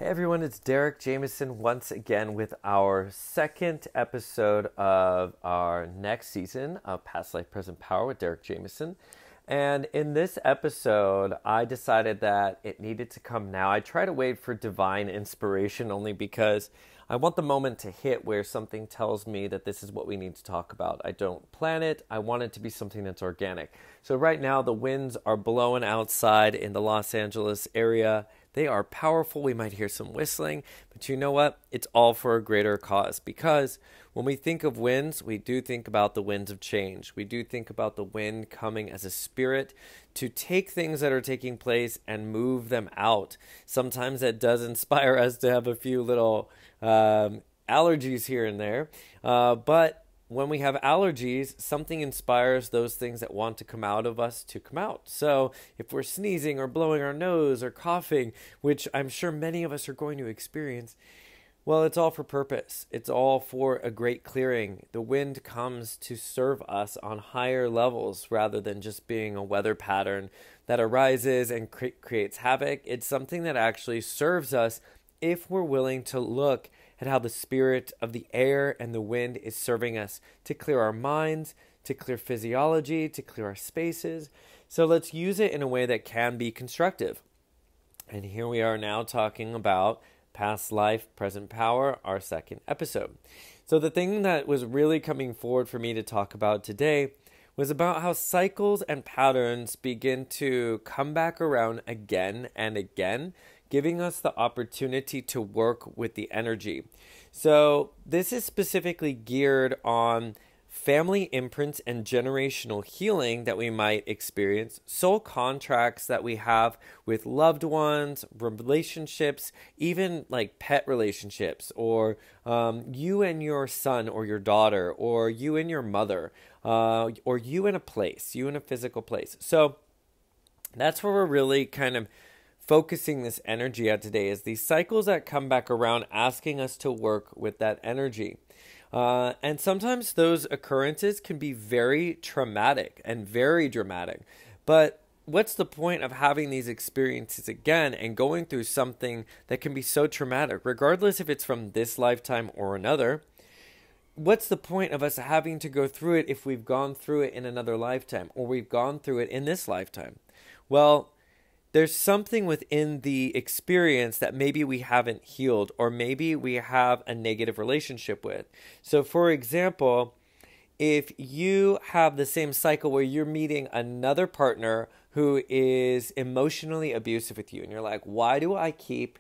Hey everyone, it's Derek Jameson once again with our second episode of our next season of Past Life, Present Power with Derek Jameson. And in this episode, I decided that it needed to come now. I try to wait for divine inspiration only because I want the moment to hit where something tells me that this is what we need to talk about. I don't plan it. I want it to be something that's organic. So right now, the winds are blowing outside in the Los Angeles area. They are powerful. We might hear some whistling, but you know what? It's all for a greater cause, because when we think of winds, we do think about the winds of change. We do think about the wind coming as a spirit to take things that are taking place and move them out. Sometimes that does inspire us to have a few little allergies here and there, but when we have allergies, something inspires those things that want to come out of us to come out. So if we're sneezing or blowing our nose or coughing, which I'm sure many of us are going to experience, well, it's all for purpose. It's all for a great clearing. The wind comes to serve us on higher levels rather than just being a weather pattern that arises and creates havoc. It's something that actually serves us if we're willing to look at how the spirit of the air and the wind is serving us to clear our minds, to clear physiology, to clear our spaces. So let's use it in a way that can be constructive. And here we are now talking about Past Life, Present Power, our second episode. So the thing that was really coming forward for me to talk about today was about how cycles and patterns begin to come back around again and again, giving us the opportunity to work with the energy. So this is specifically geared on family imprints and generational healing that we might experience, soul contracts that we have with loved ones, relationships, even like pet relationships, or you and your son or your daughter, or you and your mother, or you in a place, you in a physical place. So that's where we're really kind of focusing this energy at today, is these cycles that come back around asking us to work with that energy. And sometimes those occurrences can be very traumatic and very dramatic. But what's the point of having these experiences again and going through something that can be so traumatic, regardless if it's from this lifetime or another? What's the point of us having to go through it if we've gone through it in another lifetime, or we've gone through it in this lifetime? Well, there's something within the experience that maybe we haven't healed, or maybe we have a negative relationship with. So for example, if you have the same cycle where you're meeting another partner who is emotionally abusive with you, and you're like, why do I keep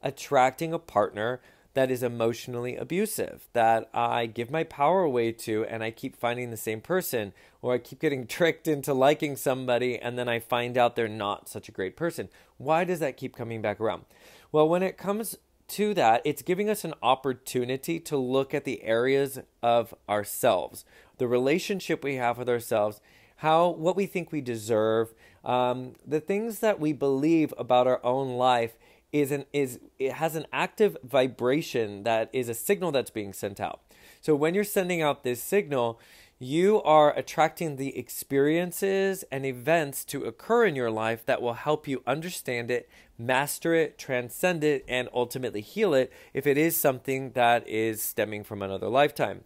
attracting a partner that is emotionally abusive, that I give my power away to, and I keep finding the same person, or I keep getting tricked into liking somebody and then I find out they're not such a great person? Why does that keep coming back around? Well, when it comes to that, it's giving us an opportunity to look at the areas of ourselves, the relationship we have with ourselves, what we think we deserve, the things that we believe about our own life. It has an active vibration that is a signal that's being sent out. So when you're sending out this signal, you are attracting the experiences and events to occur in your life that will help you understand it, master it, transcend it, and ultimately heal it if it is something that is stemming from another lifetime.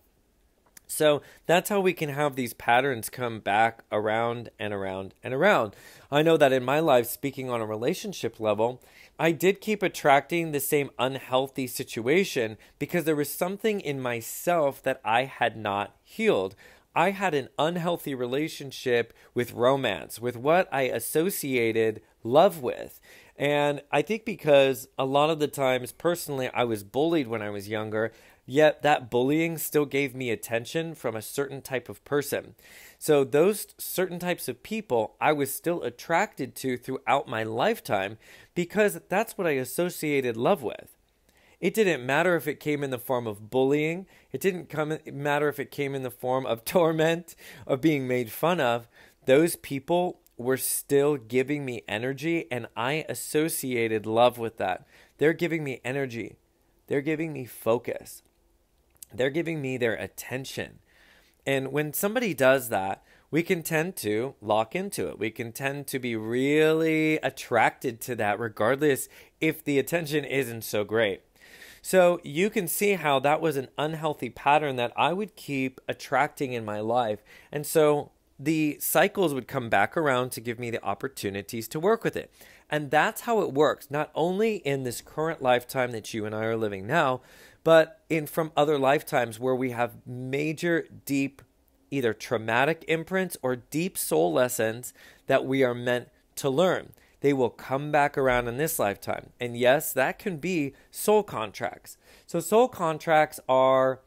So that's how we can have these patterns come back around and around and around. I know that in my life, speaking on a relationship level, I did keep attracting the same unhealthy situation because there was something in myself that I had not healed. I had an unhealthy relationship with romance, with what I associated love with. And I think because a lot of the times, personally, I was bullied when I was younger, yet that bullying still gave me attention from a certain type of person. So those certain types of people I was still attracted to throughout my lifetime because that's what I associated love with. It didn't matter if it came in the form of bullying. It didn't matter if it came in the form of torment, of being made fun of. Those people were still giving me energy, and I associated love with that. They're giving me energy. They're giving me focus. They're giving me their attention. And when somebody does that, we can tend to lock into it. We can tend to be really attracted to that, regardless if the attention isn't so great. So you can see how that was an unhealthy pattern that I would keep attracting in my life. And so the cycles would come back around to give me the opportunities to work with it. And that's how it works, not only in this current lifetime that you and I are living now, but in from other lifetimes where we have major, deep, either traumatic imprints or deep soul lessons that we are meant to learn. They will come back around in this lifetime. And yes, that can be soul contracts. So soul contracts are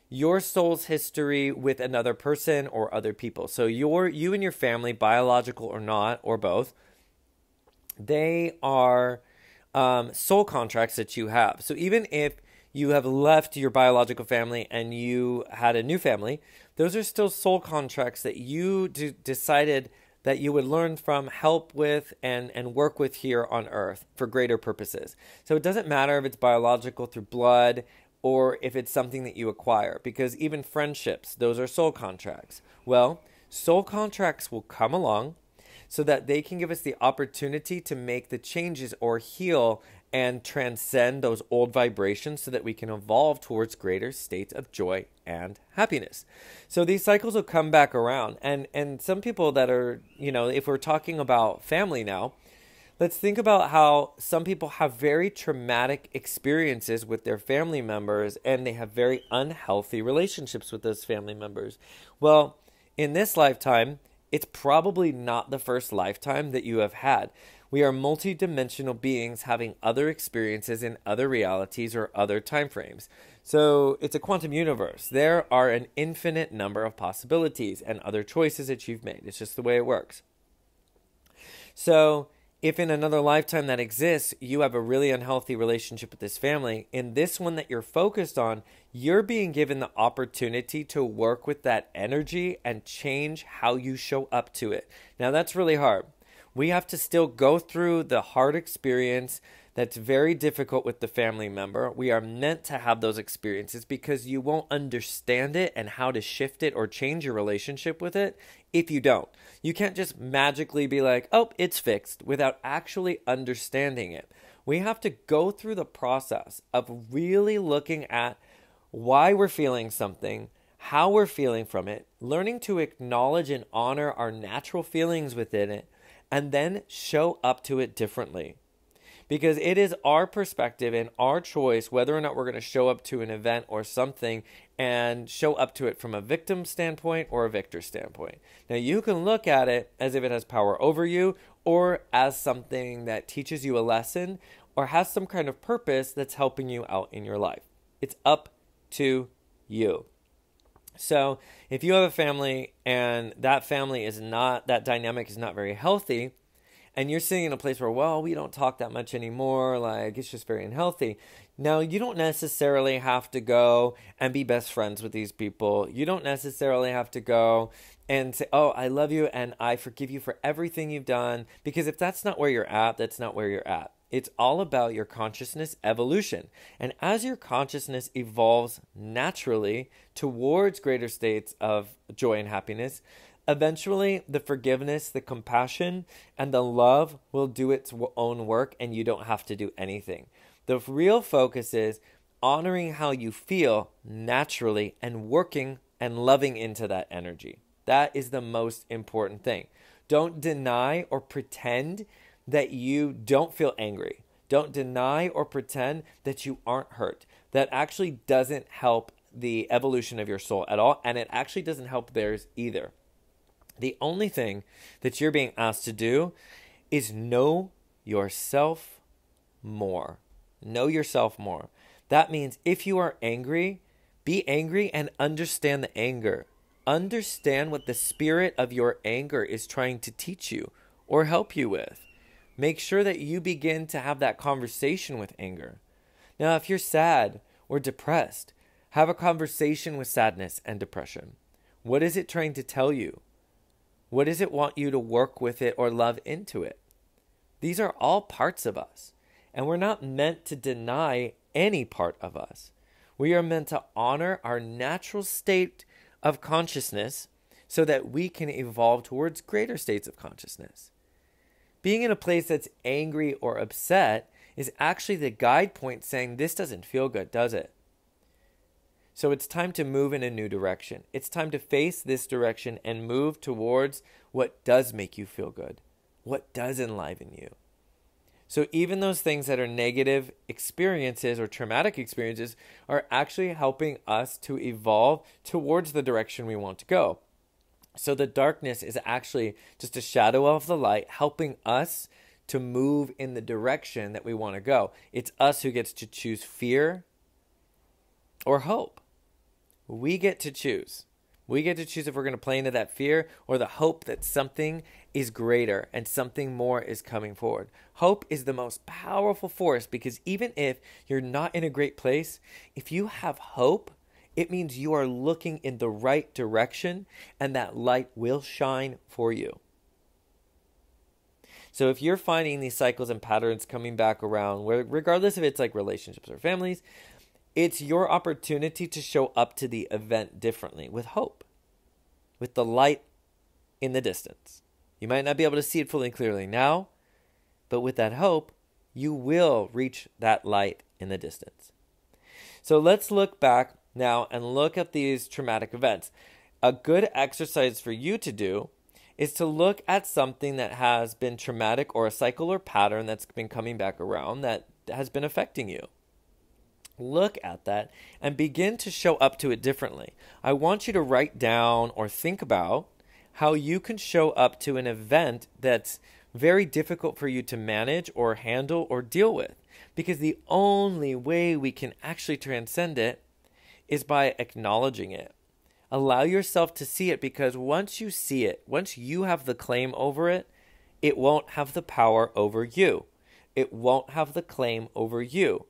your soul's history with another person or other people. So you and your family, biological or not, or both, they are soul contracts that you have. So even if you have left your biological family and you had a new family, those are still soul contracts that you decided that you would learn from, help with, and work with here on earth for greater purposes. So it doesn't matter if it's biological through blood or if it's something that you acquire, because even friendships, those are soul contracts. Well, soul contracts will come along so that they can give us the opportunity to make the changes or heal and transcend those old vibrations so that we can evolve towards greater states of joy and happiness. So these cycles will come back around. And some people that are, if we're talking about family now, let's think about how some people have very traumatic experiences with their family members and they have very unhealthy relationships with those family members. Well, in this lifetime, it's probably not the first lifetime that you have had. We are multidimensional beings having other experiences in other realities or other time frames. So it's a quantum universe. There are an infinite number of possibilities and other choices that you've made. It's just the way it works. So if in another lifetime that exists, you have a really unhealthy relationship with this family, in this one that you're focused on, you're being given the opportunity to work with that energy and change how you show up to it. Now that's really hard. We have to still go through the hard experience that's very difficult with the family member. We are meant to have those experiences because you won't understand it and how to shift it or change your relationship with it if you don't. You can't just magically be like, oh, it's fixed without actually understanding it. We have to go through the process of really looking at why we're feeling something, how we're feeling from it, learning to acknowledge and honor our natural feelings within it, and then show up to it differently. Because it is our perspective and our choice whether or not we're going to show up to an event or something and show up to it from a victim standpoint or a victor standpoint. Now, you can look at it as if it has power over you or as something that teaches you a lesson or has some kind of purpose that's helping you out in your life. It's up to you. So if you have a family and that family is not, that dynamic is not very healthy, and you're sitting in a place where, well, we don't talk that much anymore, like it's just very unhealthy. Now, you don't necessarily have to go and be best friends with these people. You don't necessarily have to go and say, oh, I love you and I forgive you for everything you've done. Because if that's not where you're at, that's not where you're at. It's all about your consciousness evolution. And as your consciousness evolves naturally towards greater states of joy and happiness, eventually the forgiveness, the compassion, and the love will do its own work and you don't have to do anything. The real focus is honoring how you feel naturally and working and loving into that energy. That is the most important thing. Don't deny or pretend that you don't feel angry. Don't deny or pretend that you aren't hurt. That actually doesn't help the evolution of your soul at all, and it actually doesn't help theirs either. The only thing that you're being asked to do is know yourself more. Know yourself more. That means if you are angry, be angry and understand the anger. Understand what the spirit of your anger is trying to teach you or help you with. Make sure that you begin to have that conversation with anger. Now, if you're sad or depressed, have a conversation with sadness and depression. What is it trying to tell you? What does it want you to work with it or love into it? These are all parts of us, and we're not meant to deny any part of us. We are meant to honor our natural state of consciousness so that we can evolve towards greater states of consciousness. Being in a place that's angry or upset is actually the guide point saying, this doesn't feel good, does it? So it's time to move in a new direction. It's time to face this direction and move towards what does make you feel good, what does enliven you. So even those things that are negative experiences or traumatic experiences are actually helping us to evolve towards the direction we want to go. So the darkness is actually just a shadow of the light, helping us to move in the direction that we want to go. It's us who gets to choose fear or hope. We get to choose. We get to choose if we're going to play into that fear or the hope that something is greater and something more is coming forward. Hope is the most powerful force, because even if you're not in a great place, if you have hope, it means you are looking in the right direction and that light will shine for you. So if you're finding these cycles and patterns coming back around, regardless if it's like relationships or families, it's your opportunity to show up to the event differently with hope, with the light in the distance. You might not be able to see it fully clearly now, but with that hope, you will reach that light in the distance. So let's look back now and look at these traumatic events. A good exercise for you to do is to look at something that has been traumatic, or a cycle or pattern that's been coming back around that has been affecting you. Look at that and begin to show up to it differently. I want you to write down or think about how you can show up to an event that's very difficult for you to manage or handle or deal with. Because the only way we can actually transcend it is by acknowledging it. Allow yourself to see it, because once you see it, once you have the claim over it, it won't have the power over you. It won't have the claim over you.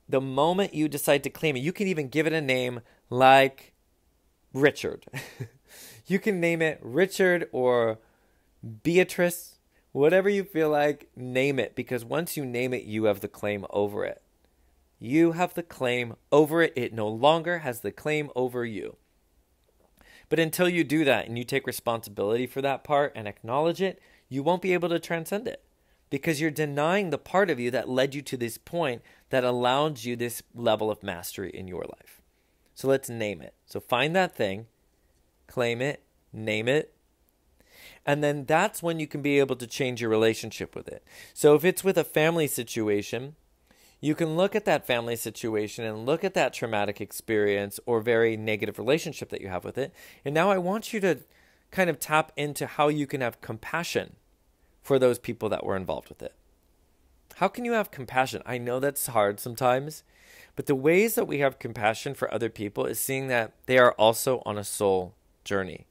The moment you decide to claim it, you can even give it a name like Richard. You can name it Richard or Beatrice, whatever you feel like, name it, because once you name it, you have the claim over it. You have the claim over it. It no longer has the claim over you. But until you do that and you take responsibility for that part and acknowledge it, you won't be able to transcend it, because you're denying the part of you that led you to this point that allowed you this level of mastery in your life. So let's name it. So find that thing, claim it, name it, and then that's when you can be able to change your relationship with it. So if it's with a family situation, you can look at that family situation and look at that traumatic experience or very negative relationship that you have with it. And now I want you to kind of tap into how you can have compassion for those people that were involved with it. How can you have compassion? I know that's hard sometimes, but the ways that we have compassion for other people is seeing that they are also on a soul journey.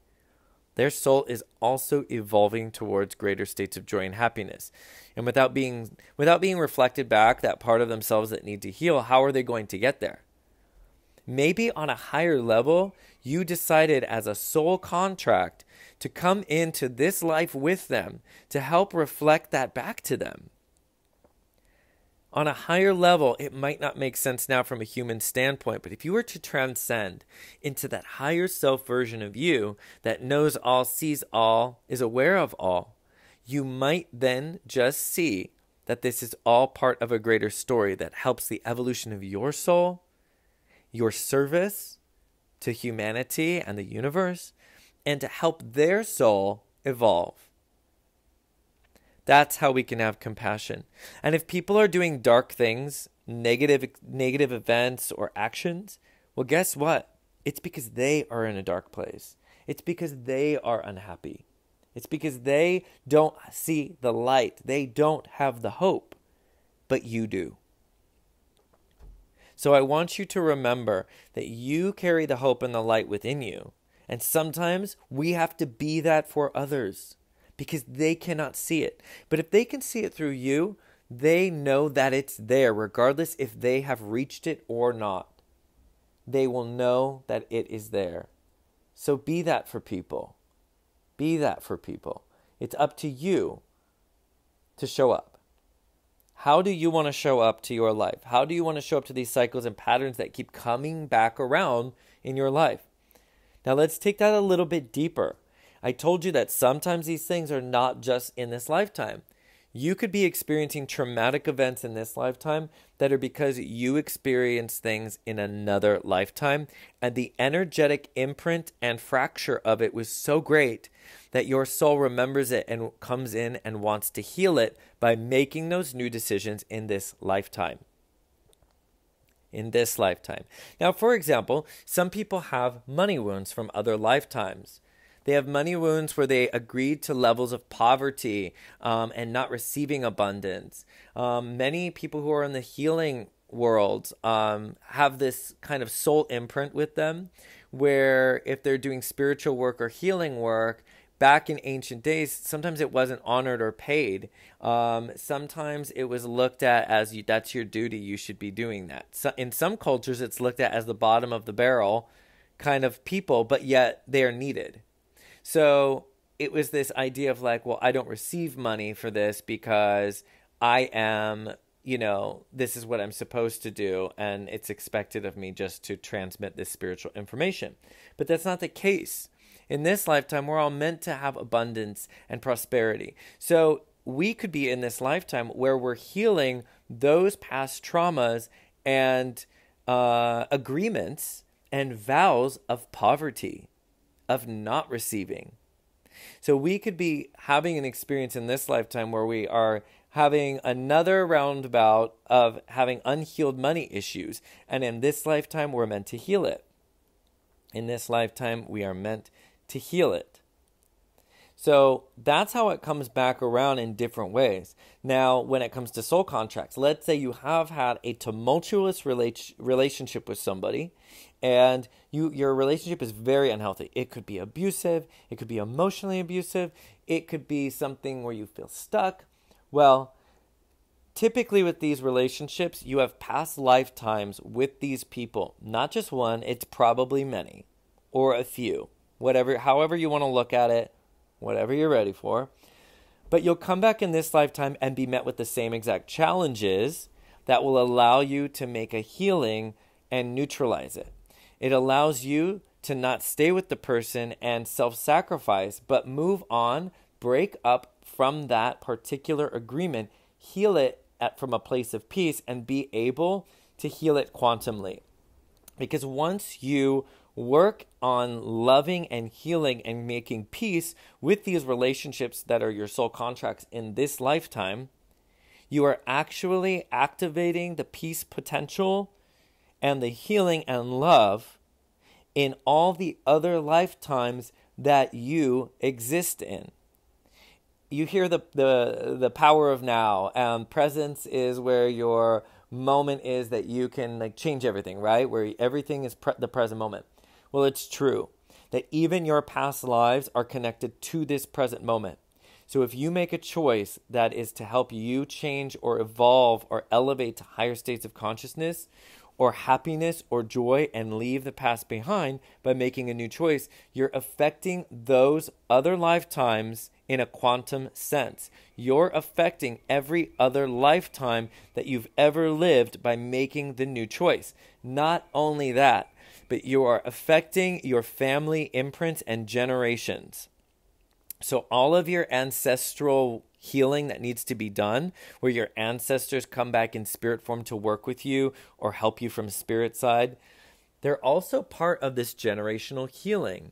Their soul is also evolving towards greater states of joy and happiness. And without being reflected back, that part of themselves that need to heal, how are they going to get there? Maybe on a higher level, you decided as a soul contract to come into this life with them to help reflect that back to them. On a higher level, it might not make sense now from a human standpoint, but if you were to transcend into that higher self version of you that knows all, sees all, is aware of all, you might then just see that this is all part of a greater story that helps the evolution of your soul, your service to humanity and the universe, and to help their soul evolve. That's how we can have compassion. And if people are doing dark things, negative events or actions, well, guess what? It's because they are in a dark place. It's because they are unhappy. It's because they don't see the light. They don't have the hope, but you do. So I want you to remember that you carry the hope and the light within you. And sometimes we have to be that for others, because they cannot see it. But if they can see it through you, they know that it's there, regardless if they have reached it or not. They will know that it is there. So be that for people. Be that for people. It's up to you to show up. How do you want to show up to your life? How do you want to show up to these cycles and patterns that keep coming back around in your life? Now let's take that a little bit deeper. I told you that sometimes these things are not just in this lifetime. You could be experiencing traumatic events in this lifetime that are because you experienced things in another lifetime, and the energetic imprint and fracture of it was so great that your soul remembers it and comes in and wants to heal it by making those new decisions in this lifetime. In this lifetime. Now, for example, some people have money wounds from other lifetimes. They have money wounds where they agreed to levels of poverty and not receiving abundance. Many people who are in the healing world have this kind of soul imprint with them, where if they're doing spiritual work or healing work, back in ancient days, sometimes it wasn't honored or paid. Sometimes it was looked at as that's your duty, you should be doing that. So in some cultures, it's looked at as the bottom of the barrel kind of people, but yet they are needed. So it was this idea of like, well, I don't receive money for this because I am, this is what I'm supposed to do, and it's expected of me just to transmit this spiritual information. But that's not the case. In this lifetime, we're all meant to have abundance and prosperity. So we could be in this lifetime where we're healing those past traumas and agreements and vows of poverty, of not receiving. So we could be having an experience in this lifetime where we are having another roundabout of having unhealed money issues. And in this lifetime, we're meant to heal it. In this lifetime, we are meant to heal it. So that's how it comes back around in different ways. Now, when it comes to soul contracts, let's say you have had a tumultuous relationship with somebody, and your relationship is very unhealthy. It could be abusive. It could be emotionally abusive. It could be something where you feel stuck. Well, typically with these relationships, you have past lifetimes with these people. Not just one, it's probably many or a few. However you want to look at it, whatever you're ready for. But you'll come back in this lifetime and be met with the same exact challenges that will allow you to make a healing and neutralize it. It allows you to not stay with the person and self-sacrifice, but move on, break up from that particular agreement, heal it from a place of peace, and be able to heal it quantumly. Because once you work on loving and healing and making peace with these relationships that are your soul contracts in this lifetime, you are actually activating the peace potential and the healing and love in all the other lifetimes that you exist in. You hear the power of now. Presence is where your moment is that you can change everything, right? Where everything is the present moment. Well, it's true that even your past lives are connected to this present moment. So if you make a choice that is to help you change or evolve or elevate to higher states of consciousness or happiness or joy and leave the past behind by making a new choice, you're affecting those other lifetimes in a quantum sense. You're affecting every other lifetime that you've ever lived by making the new choice. Not only that, but you are affecting your family imprints and generations. So all of your ancestral healing that needs to be done, where your ancestors come back in spirit form to work with you or help you from spirit side, they're also part of this generational healing.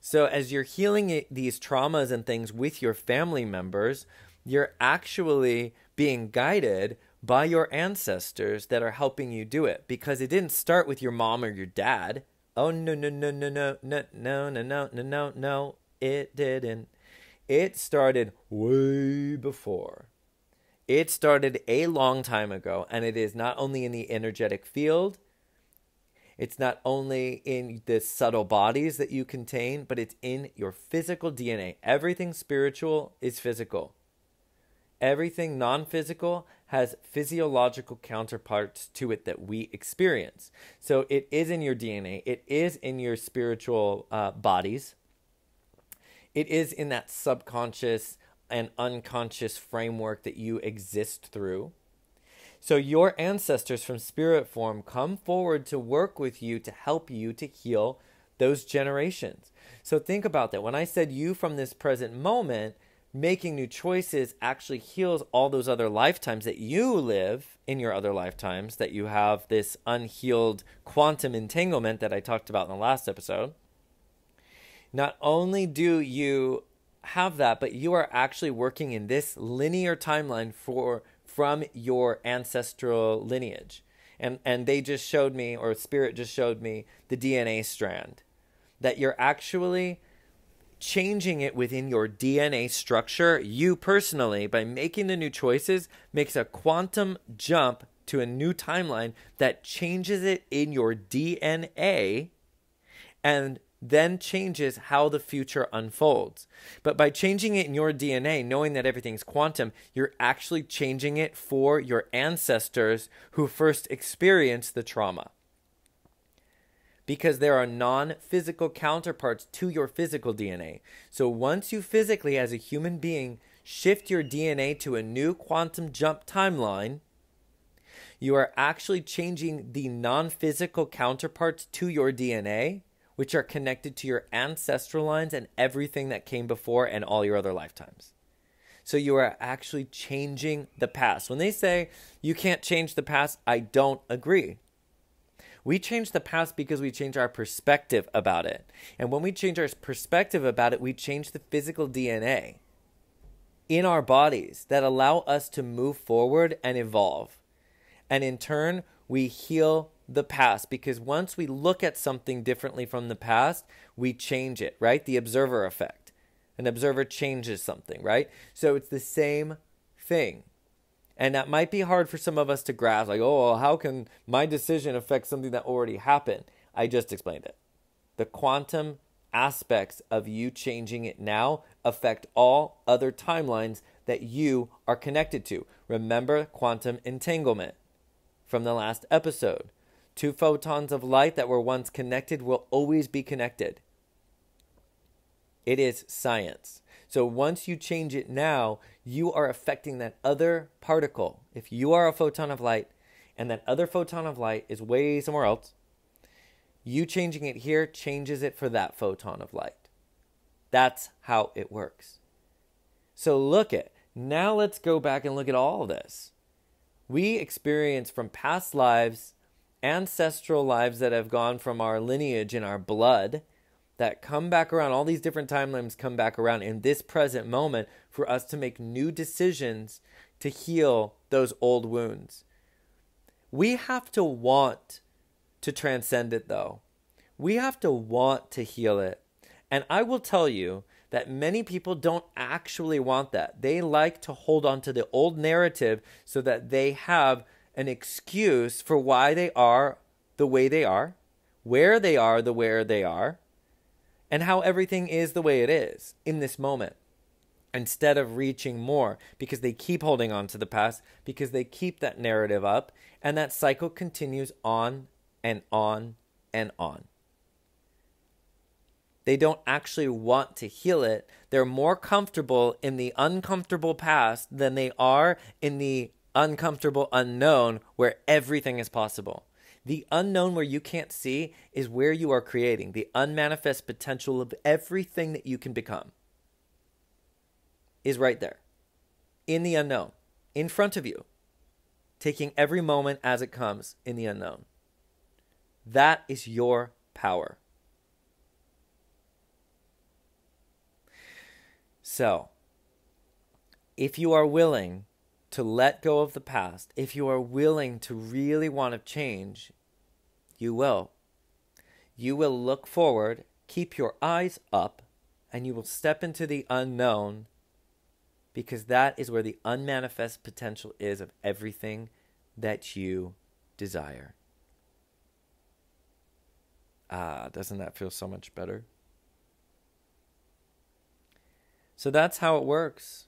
So as you're healing these traumas and things with your family members, you're actually being guided by your ancestors that are helping you do it, because it didn't start with your mom or your dad. Oh, no, it didn't. It started way before. It started a long time ago, and it is not only in the energetic field, it's not only in the subtle bodies that you contain, but it's in your physical DNA. Everything spiritual is physical. Everything non-physical has physiological counterparts to it that we experience. So it is in your DNA. It is in your spiritual bodies. It is in that subconscious and unconscious framework that you exist through. So your ancestors from spirit form come forward to work with you to help you to heal those generations. So think about that. When I said you from this present moment, making new choices actually heals all those other lifetimes that you live in your other lifetimes, that you have this unhealed quantum entanglement that I talked about in the last episode. Not only do you have that, but you are actually working in this linear timeline from your ancestral lineage. And they just showed me, or Spirit just showed me, the DNA strand. That you're actually changing it within your DNA structure. You personally, by making the new choices, makes a quantum jump to a new timeline that changes it in your DNA and then changes how the future unfolds. But by changing it in your DNA, knowing that everything's quantum, you're actually changing it for your ancestors who first experienced the trauma. Because there are non-physical counterparts to your physical DNA. So once you physically, as a human being, shift your DNA to a new quantum jump timeline, you are actually changing the non-physical counterparts to your DNA, which are connected to your ancestral lines and everything that came before and all your other lifetimes. So you are actually changing the past. When they say you can't change the past, I don't agree. We change the past because we change our perspective about it. And when we change our perspective about it, we change the physical DNA in our bodies that allow us to move forward and evolve. And in turn, we heal the past, because once we look at something differently from the past, we change it, right? The observer effect. An observer changes something, right? So it's the same thing. And that might be hard for some of us to grasp, like, oh, well, how can my decision affect something that already happened? I just explained it. The quantum aspects of you changing it now affect all other timelines that you are connected to. Remember quantum entanglement from the last episode. 2 photons of light that were once connected will always be connected. It is science. So once you change it now, you are affecting that other particle. If you are a photon of light and that other photon of light is way somewhere else, you changing it here changes it for that photon of light. That's how it works. So look at, now let's go back and look at all of this. We experience from past lives, ancestral lives that have gone from our lineage in our blood, that come back around, all these different timelines come back around in this present moment for us to make new decisions to heal those old wounds. We have to want to transcend it, though. We have to want to heal it. And I will tell you that many people don't actually want that. They like to hold on to the old narrative so that they have an excuse for why they are the way they are, where they are the where they are, and how everything is the way it is in this moment, instead of reaching more, because they keep holding on to the past, because they keep that narrative up, and that cycle continues on and on and on. They don't actually want to heal it. They're more comfortable in the uncomfortable past than they are in the uncomfortable unknown where everything is possible. The unknown where you can't see is where you are creating the unmanifest potential of everything that you can become. Is right there. In the unknown. In front of you. Taking every moment as it comes in the unknown. That is your power. So, if you are willing to let go of the past, if you are willing to really want to change, you will. You will look forward, keep your eyes up, and you will step into the unknown, because that is where the unmanifest potential is of everything that you desire. Doesn't that feel so much better? So that's how it works.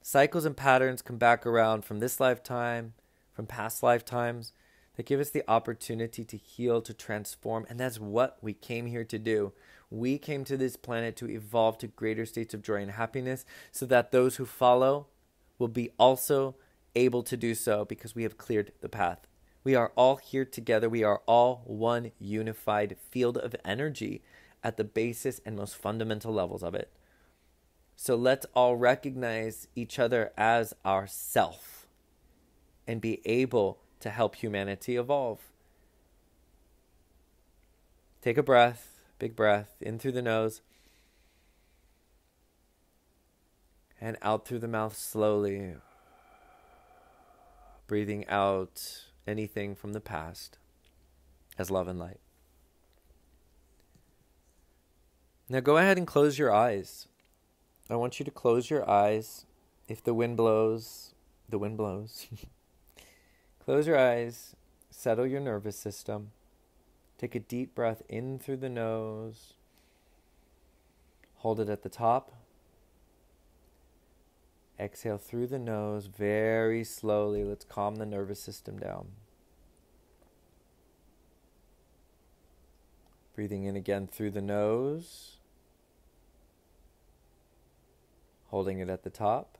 Cycles and patterns come back around from this lifetime, from past lifetimes, that give us the opportunity to heal, to transform. And that's what we came here to do. We came to this planet to evolve to greater states of joy and happiness so that those who follow will be also able to do so, because we have cleared the path. We are all here together. We are all one unified field of energy at the basis and most fundamental levels of it. So let's all recognize each other as ourself and be able to help humanity evolve. Take a breath, big breath, in through the nose and out through the mouth slowly. Breathing out anything from the past as love and light. Now go ahead and close your eyes. I want you to close your eyes. If the wind blows, the wind blows. Close your eyes. Settle your nervous system. Take a deep breath in through the nose. Hold it at the top. Exhale through the nose very slowly. Let's calm the nervous system down. Breathing in again through the nose. Holding it at the top.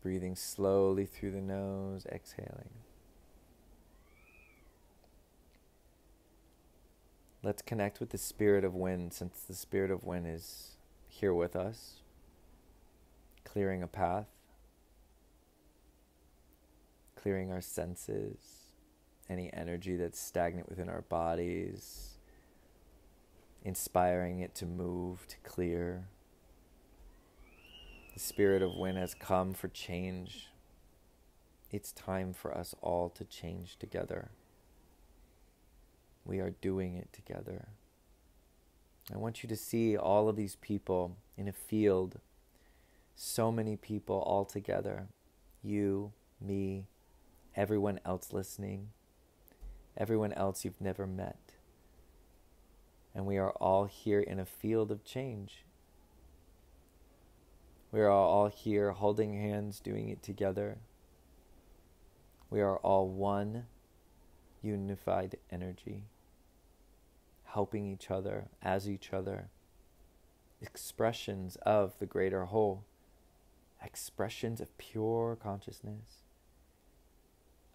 Breathing slowly through the nose, exhaling. Let's connect with the spirit of wind, since the spirit of wind is here with us, clearing a path, clearing our senses, any energy that's stagnant within our bodies, inspiring it to move, to clear. The spirit of wind has come for change. It's time for us all to change together. We are doing it together. I want you to see all of these people in a field, so many people all together. You, me, everyone else listening, everyone else you've never met. And we are all here in a field of change. We are all here holding hands, doing it together. We are all one unified energy, helping each other as each other. Expressions of the greater whole. Expressions of pure consciousness,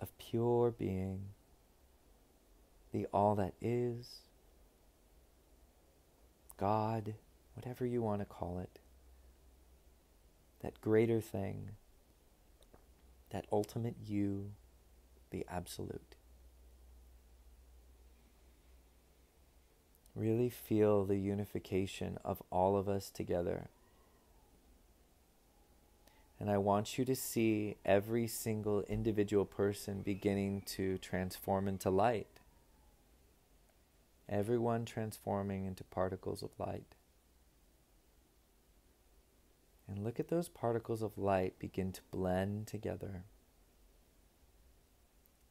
of pure being, the all that is, God, whatever you want to call it, that greater thing, that ultimate you, the absolute. Really feel the unification of all of us together. And I want you to see every single individual person beginning to transform into light. Everyone transforming into particles of light. And look at those particles of light begin to blend together.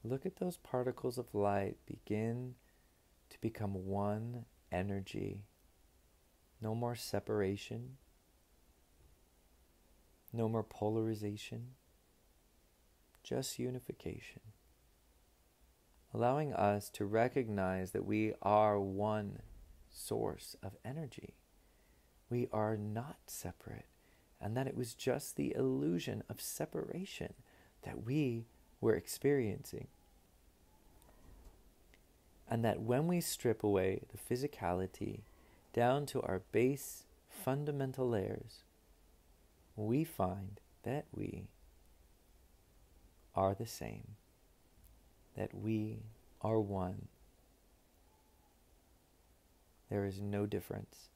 Look at those particles of light begin to become one energy. No more separation. No more polarization. Just unification. Allowing us to recognize that we are one source of energy. We are not separate, and that it was just the illusion of separation that we were experiencing. And that when we strip away the physicality down to our base fundamental layers, we find that we are the same. That we are one. There is no difference.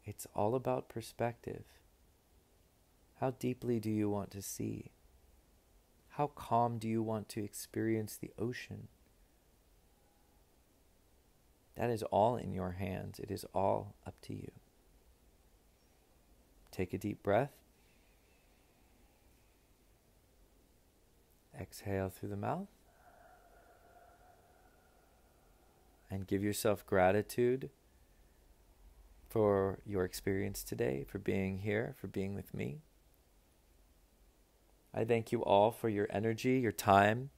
It's all about perspective. How deeply do you want to see? How calm do you want to experience the ocean? That is all in your hands. It is all up to you. Take a deep breath. Exhale through the mouth. And give yourself gratitude for your experience today, for being here, for being with me. I thank you all for your energy, your time.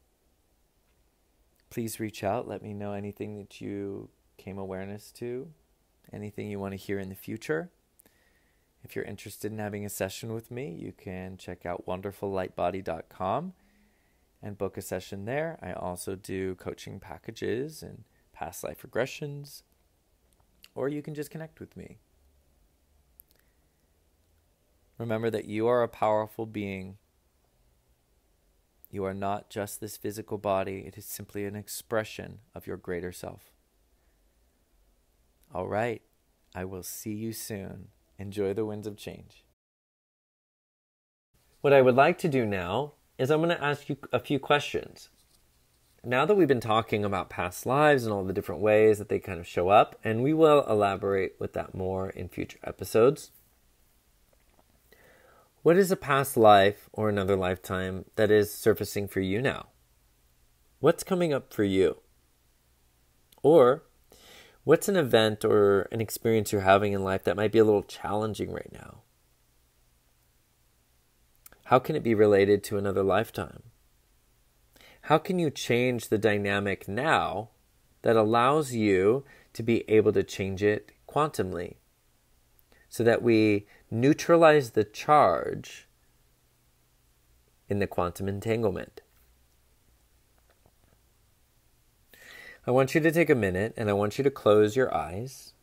Please reach out. Let me know anything that you came awareness to, anything you want to hear in the future. If you're interested in having a session with me, you can check out wonderfullightbody.com and book a session there. I also do coaching packages and past life regressions, or you can just connect with me. Remember that you are a powerful being. You are not just this physical body. It is simply an expression of your greater self. All right. I will see you soon. Enjoy the winds of change. What I would like to do now is I'm going to ask you a few questions. Now that we've been talking about past lives and all the different ways that they kind of show up, and we will elaborate with that more in future episodes. What is a past life or another lifetime that is surfacing for you now? What's coming up for you? Or what's an event or an experience you're having in life that might be a little challenging right now? How can it be related to another lifetime? How can you change the dynamic now that allows you to be able to change it quantumly, so that we neutralize the charge in the quantum entanglement? I want you to take a minute and I want you to close your eyes.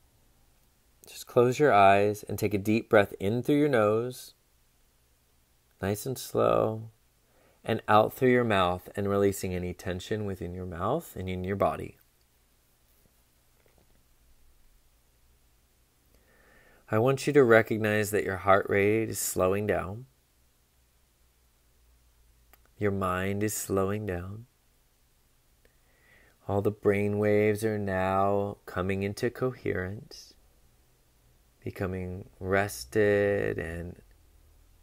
Just close your eyes and take a deep breath in through your nose, nice and slow, and out through your mouth, and releasing any tension within your mouth and in your body. I want you to recognize that your heart rate is slowing down. Your mind is slowing down. All the brain waves are now coming into coherence, becoming rested and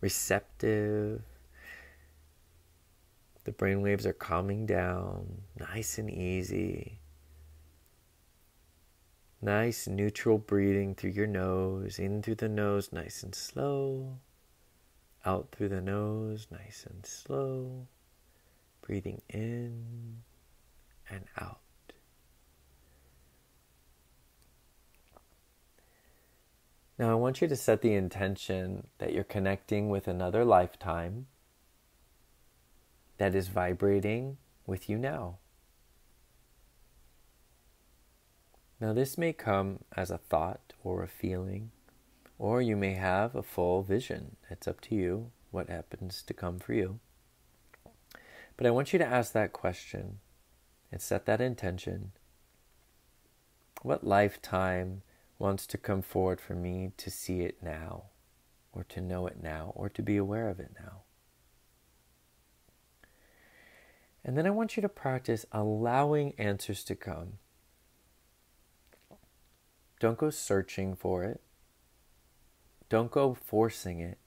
receptive. The brain waves are calming down, nice and easy. Nice neutral breathing through your nose, in through the nose, nice and slow. Out through the nose, nice and slow. Breathing in and out. Now I want you to set the intention that you're connecting with another lifetime that is vibrating with you now. Now this may come as a thought or a feeling, or you may have a full vision. It's up to you what happens to come for you. But I want you to ask that question and set that intention. What lifetime wants to come forward for me to see it now, or to know it now, or to be aware of it now? And then I want you to practice allowing answers to come. Don't go searching for it. Don't go forcing it.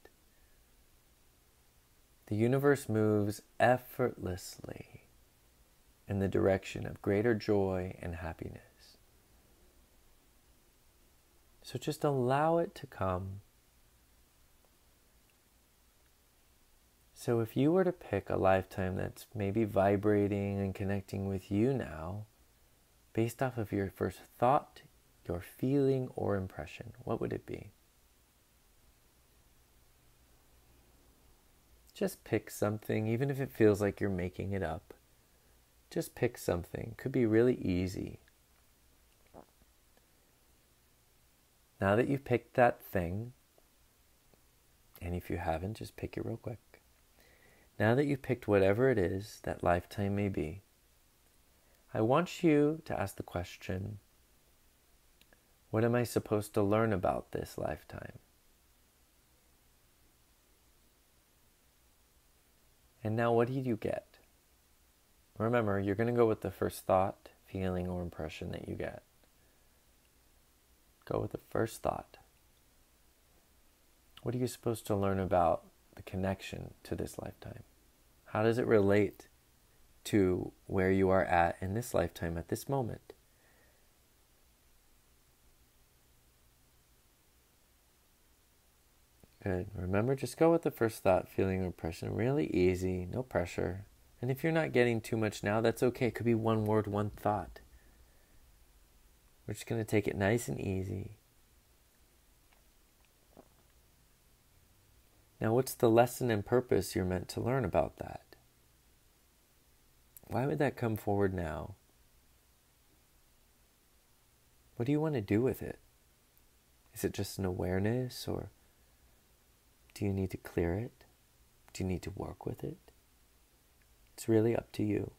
The universe moves effortlessly in the direction of greater joy and happiness. So just allow it to come. So if you were to pick a lifetime that's maybe vibrating and connecting with you now, based off of your first thought, your feeling or impression, what would it be? Just pick something, even if it feels like you're making it up. Just pick something. Could be really easy. Now that you've picked that thing, and if you haven't, just pick it real quick. Now that you've picked whatever it is that lifetime may be, I want you to ask the question, what am I supposed to learn about this lifetime? And now what did you get? Remember, you're going to go with the first thought, feeling, or impression that you get. Go with the first thought. What are you supposed to learn about the connection to this lifetime? How does it relate to where you are at in this lifetime at this moment? Good. Remember, just go with the first thought, feeling, or impression. Really easy, no pressure. And if you're not getting too much now, that's okay. It could be one word, one thought. We're just going to take it nice and easy. Now, what's the lesson and purpose you're meant to learn about that? Why would that come forward now? What do you want to do with it? Is it just an awareness, or do you need to clear it? Do you need to work with it? It's really up to you.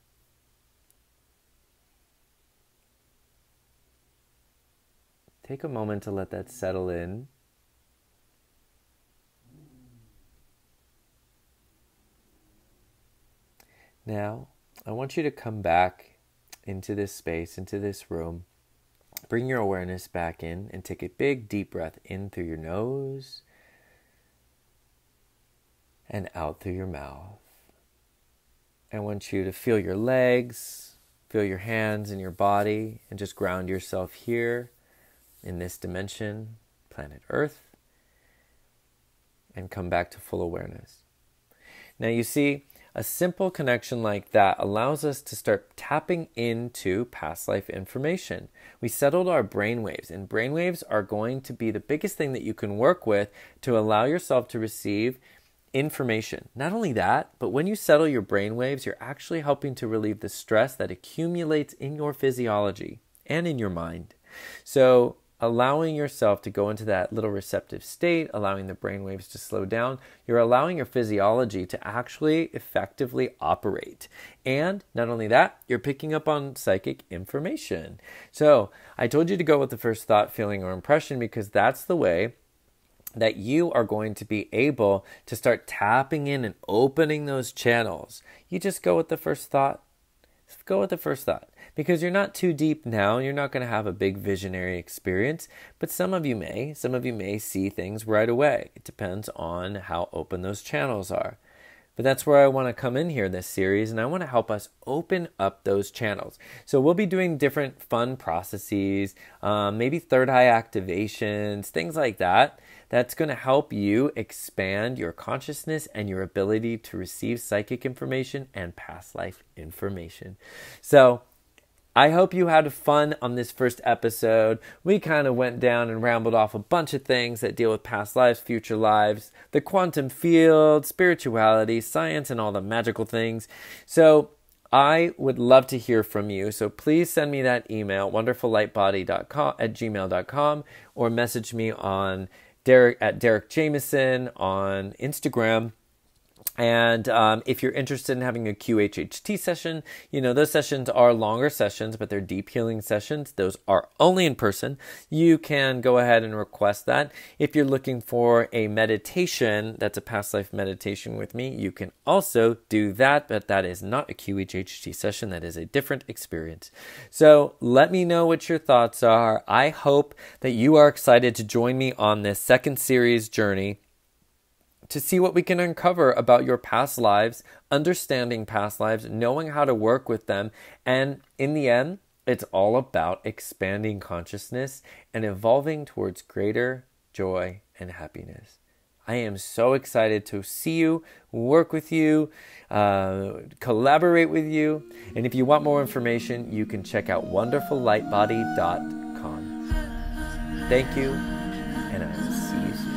Take a moment to let that settle in. Now, I want you to come back into this space, into this room. Bring your awareness back in and take a big deep breath in through your nose and out through your mouth. I want you to feel your legs, feel your hands and your body, and just ground yourself here in this dimension, planet Earth, and come back to full awareness. Now you see, a simple connection like that allows us to start tapping into past life information. We settled our brainwaves, and brainwaves are going to be the biggest thing that you can work with to allow yourself to receive information. Not only that, but when you settle your brainwaves, you're actually helping to relieve the stress that accumulates in your physiology and in your mind. So allowing yourself to go into that little receptive state, allowing the brainwaves to slow down, you're allowing your physiology to actually effectively operate. And not only that, you're picking up on psychic information. So I told you to go with the first thought, feeling, or impression because that's the way that you are going to be able to start tapping in and opening those channels. You just go with the first thought. Go with the first thought. Because you're not too deep now, you're not going to have a big visionary experience, but some of you may see things right away. It depends on how open those channels are. But that's where I want to come in here in this series, and I want to help us open up those channels. So we'll be doing different fun processes, maybe third eye activations, things like that. That's going to help you expand your consciousness and your ability to receive psychic information and past life information. So I hope you had fun on this first episode. We kind of went down and rambled off a bunch of things that deal with past lives, future lives, the quantum field, spirituality, science, and all the magical things. So I would love to hear from you. So please send me that email, wonderfullightbody@gmail.com, or message me on Derek Jameson on Instagram. And if you're interested in having a QHHT session, those sessions are longer sessions, but they're deep healing sessions. Those are only in person. You can go ahead and request that. If you're looking for a meditation, that's a past life meditation with me, you can also do that, but that is not a QHHT session. That is a different experience. So let me know what your thoughts are. I hope that you are excited to join me on this second series journey to see what we can uncover about your past lives, understanding past lives, knowing how to work with them. And in the end, it's all about expanding consciousness and evolving towards greater joy and happiness. I am so excited to see you, work with you, collaborate with you. And if you want more information, you can check out wonderfullightbody.com. Thank you, and I will see you soon.